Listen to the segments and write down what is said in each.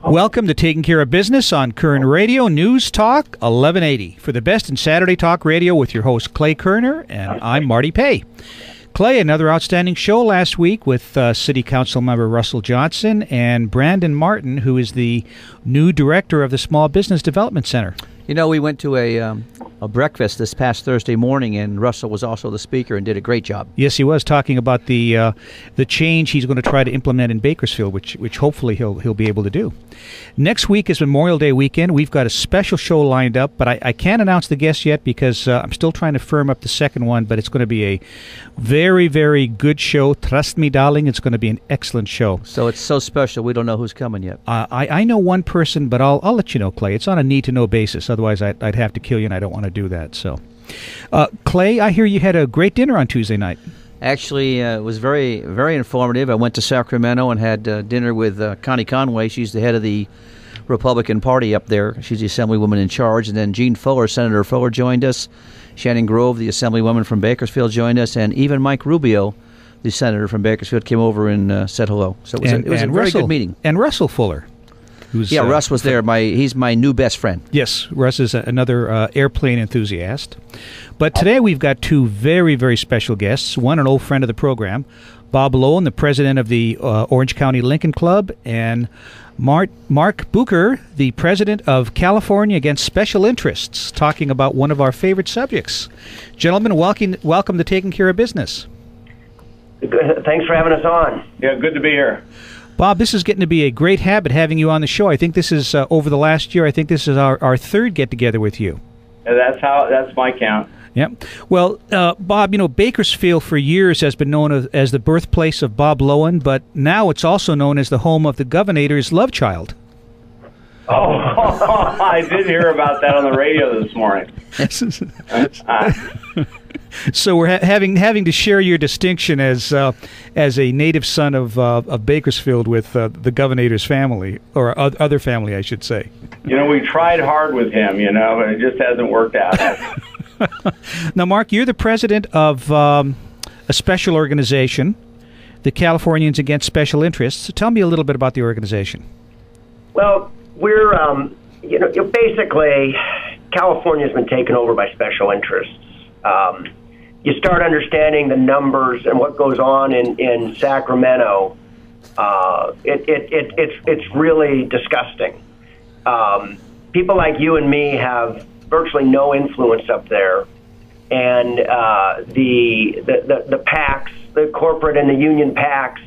Welcome to Taking Care of Business on Kern Radio Newstalk 1180 for the best in Saturday talk radio with your host Clay Kerner, and I'm Marty Pay. Clay, another outstanding show last week with City Council member Russell Johnson and Brandon Martin, who is the new director of the Small Business Development Center. You know, we went to a breakfast this past Thursday morning, and Russell was also the speaker and did a great job. Yes, he was, talking about the change he's going to try to implement in Bakersfield, which hopefully he'll be able to do. Next week is Memorial Day weekend. We've got a special show lined up, but I can't announce the guest yet because I'm still trying to firm up the second one, but it's going to be a very, very good show. Trust me, darling, it's going to be an excellent show. So it's so special, we don't know who's coming yet. I know one person, but I'll let you know, Clay. It's on a need-to-know basis. Otherwise, I'd have to kill you, and I don't want to do that. So, Clay, I hear you had a great dinner on Tuesday night. Actually, it was very, very informative. I went to Sacramento and had dinner with Connie Conway. She's the head of the Republican Party up there. She's the Assemblywoman in charge. And then Jean Fuller, Senator Fuller, joined us. Shannon Grove, the Assemblywoman from Bakersfield, joined us. And even Mike Rubio, the Senator from Bakersfield, came over and said hello. So it was a very good meeting. And Russell Fuller. Russ was there. He's my new best friend. Yes, Russ is another airplane enthusiast. But today we've got two very, very special guests. One, an old friend of the program, Bob Loewen, the president of the Orange County Lincoln Club, and Mark Bucher, the president of California Against Special Interests, talking about one of our favorite subjects. Gentlemen, welcome to Taking Care of Business. Good. Thanks for having us on. Yeah, good to be here. Bob, this is getting to be a great habit having you on the show. I think this is, over the last year, I think this is our third get-together with you. That's my count. Yeah. Well, Bob, Bakersfield for years has been known as the birthplace of Bob Loewen, but now it's also known as the home of the governor's love child. Oh, I did hear about that on the radio this morning. So we're having to share your distinction as a native son of Bakersfield with the governor's family, or other family, I should say. We tried hard with him, but it just hasn't worked out. Now, Mark, you're the president of a special organization, the Californians Against Special Interests. So tell me a little bit about the organization. Well, we're, basically, California's been taken over by special interests. You start understanding the numbers and what goes on in Sacramento. It's really disgusting. People like you and me have virtually no influence up there, and the PACs, the corporate and the union PACs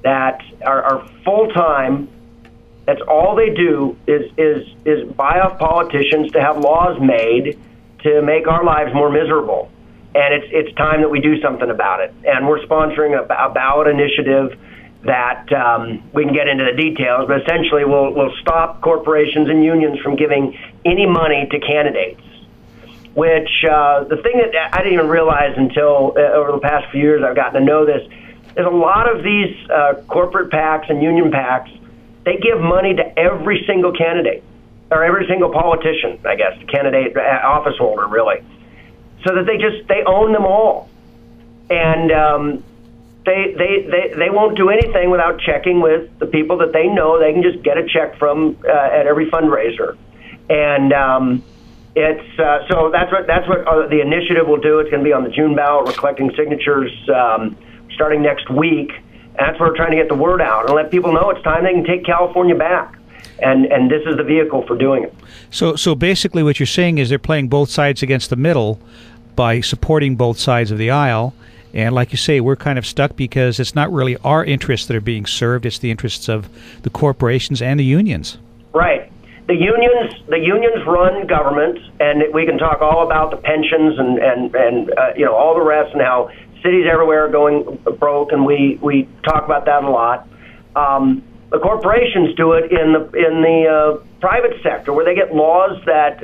that are full time. That's all they do is buy off politicians to have laws made to make our lives more miserable. And it's time that we do something about it. And we're sponsoring a ballot initiative that we can get into the details, but essentially we'll stop corporations and unions from giving any money to candidates. Which the thing that I didn't even realize until over the past few years I've gotten to know this, is a lot of these corporate PACs and union PACs, they give money to every single candidate, or every single politician, I guess, candidate, office holder, really. So that they own them all. And they won't do anything without checking with the people that they know they can just get a check from at every fundraiser. And it's so that's what the initiative will do. It's going to be on the June ballot. We're collecting signatures starting next week. And that's where we're trying to get the word out and let people know it's time they can take California back. And this is the vehicle for doing it. So basically what you're saying is they're playing both sides against the middle by supporting both sides of the aisle. And like you say, we're kind of stuck because it's not really our interests that are being served. It's the interests of the corporations and the unions. Right. The unions run government, and we can talk all about the pensions and all the rest and how cities everywhere are going broke, and we talk about that a lot. The corporations do it in the private sector, where they get laws that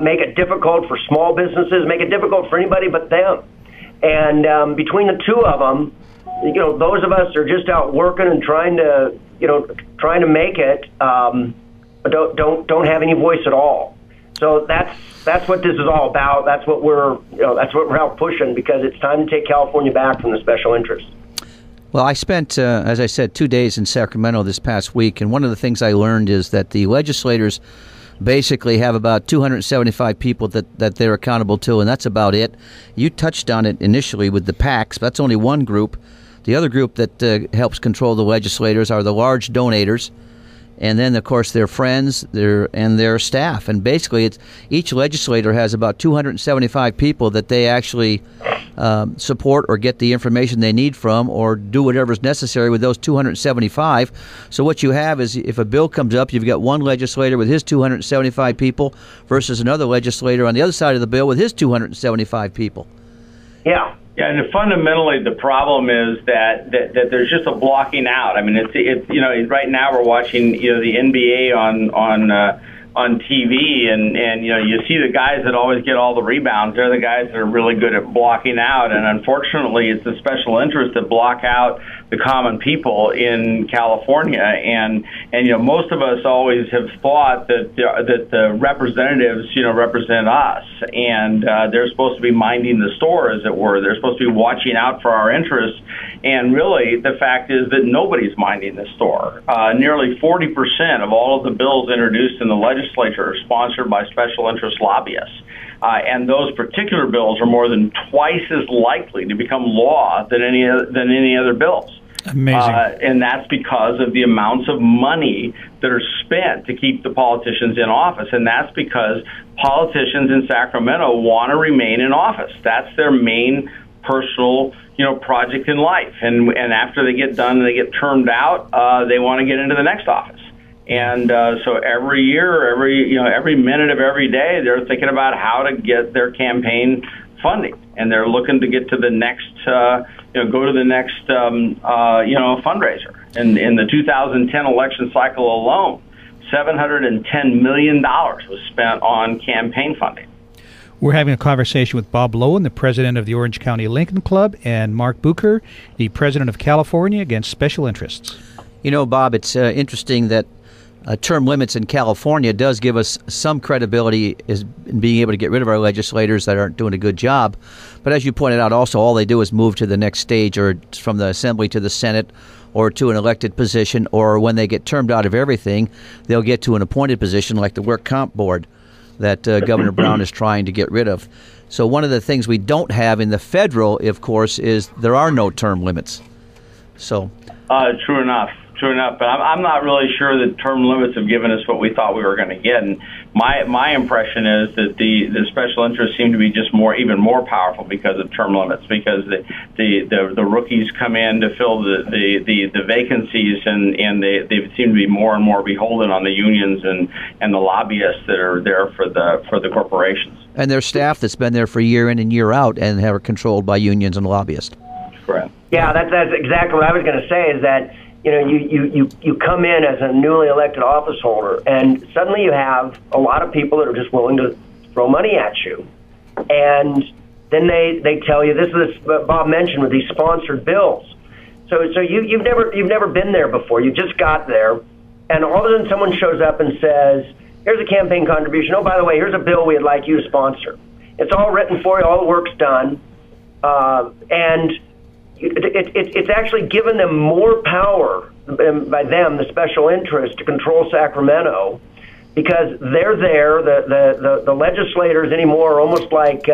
make it difficult for small businesses, make it difficult for anybody but them. And between the two of them, those of us are just out working and trying to make it, but don't have any voice at all. So that's what this is all about. That's what we're out pushing, because it's time to take California back from the special interests. Well, I spent, as I said, 2 days in Sacramento this past week, and one of the things I learned is that the legislators basically have about 275 people that they're accountable to, and that's about it. You touched on it initially with the PACs, but that's only one group. The other group that helps control the legislators are the large donators, and then, of course, their friends and their staff. And basically, each legislator has about 275 people that they actually support or get the information they need from, or do whatever's necessary with those 275. So what you have is, if a bill comes up, you've got one legislator with his 275 people versus another legislator on the other side of the bill with his 275 people. Yeah. Yeah, and fundamentally the problem is that there's just a blocking out. I mean, it's right now we're watching the NBA on TV, and you see the guys that always get all the rebounds. They're the guys that are really good at blocking out, and unfortunately, it's the special interests that block out the common people in California. And most of us always have thought that the representatives represent us, and they're supposed to be minding the store, as it were. They're supposed to be watching out for our interests. And really, the fact is that nobody's minding the store. Nearly 40% of all of the bills introduced in the legislature are sponsored by special interest lobbyists. And those particular bills are more than twice as likely to become law than any other bills. Amazing. And that's because of the amounts of money that are spent to keep the politicians in office. And that's because politicians in Sacramento want to remain in office. That's their main personal project in life. And after they get done and they get termed out, they want to get into the next office. And so every year, every minute of every day, they're thinking about how to get their campaign funding, and they're looking to get to the next, go to the next, fundraiser. And in the 2010 election cycle alone, $710 million was spent on campaign funding. We're having a conversation with Bob Loewen, the president of the Orange County Lincoln Club, and Mark Bucher, the president of California Against Special Interests. Bob, it's interesting that term limits in California does give us some credibility in being able to get rid of our legislators that aren't doing a good job. But as you pointed out, also all they do is move to the next stage, or from the Assembly to the Senate, or to an elected position, or when they get termed out of everything, they'll get to an appointed position like the Work Comp Board that Governor Brown is trying to get rid of. So one of the things we don't have in the federal, of course, is there are no term limits. So True enough. But I'm not really sure that term limits have given us what we thought we were going to get. And my impression is that the special interests seem to be just even more powerful because of term limits, because the rookies come in to fill the vacancies, and they seem to be more and more beholden on the unions and the lobbyists that are there for the corporations. And their staff that's been there for year in and year out and are controlled by unions and lobbyists. Correct. Yeah, that's exactly what I was going to say, is that you come in as a newly elected office holder, and suddenly you have a lot of people that are just willing to throw money at you. And then they tell you, this is what Bob mentioned with these sponsored bills. So you've never been there before. You just got there, and all of a sudden someone shows up and says, here's a campaign contribution. Oh, by the way, here's a bill we'd like you to sponsor. It's all written for you. All the work's done. And it's actually given them more power by them, the special interest, to control Sacramento, because they're there. The legislators anymore are almost like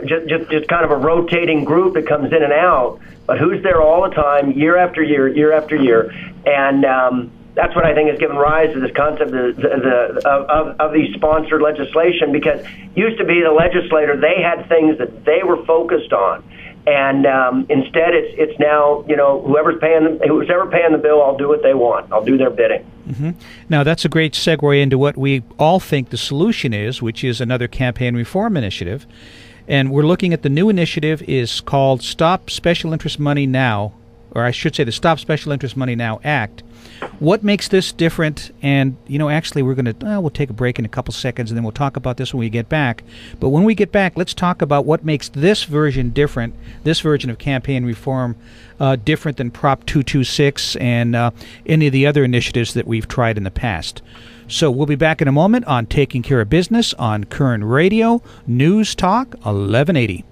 just kind of a rotating group that comes in and out, but who's there all the time, year after year after year. And that's what I think has given rise to this concept of these sponsored legislation, because used to be the legislator, they had things that they were focused on. And instead, it's now, whoever's paying the bill, I'll do what they want. I'll do their bidding. Mm-hmm. Now, that's a great segue into what we all think the solution is, which is another campaign reform initiative. And we're looking at the new initiative is called Stop Special Interest Money Now, or I should say the Stop Special Interest Money Now Act. What makes this different? And, actually we're going to, we'll take a break in a couple seconds, and then we'll talk about this when we get back. But when we get back, let's talk about what makes this version different, this version of campaign reform different than Prop 226 and any of the other initiatives that we've tried in the past. So we'll be back in a moment on Taking Care of Business on Kern Radio Newstalk 1180.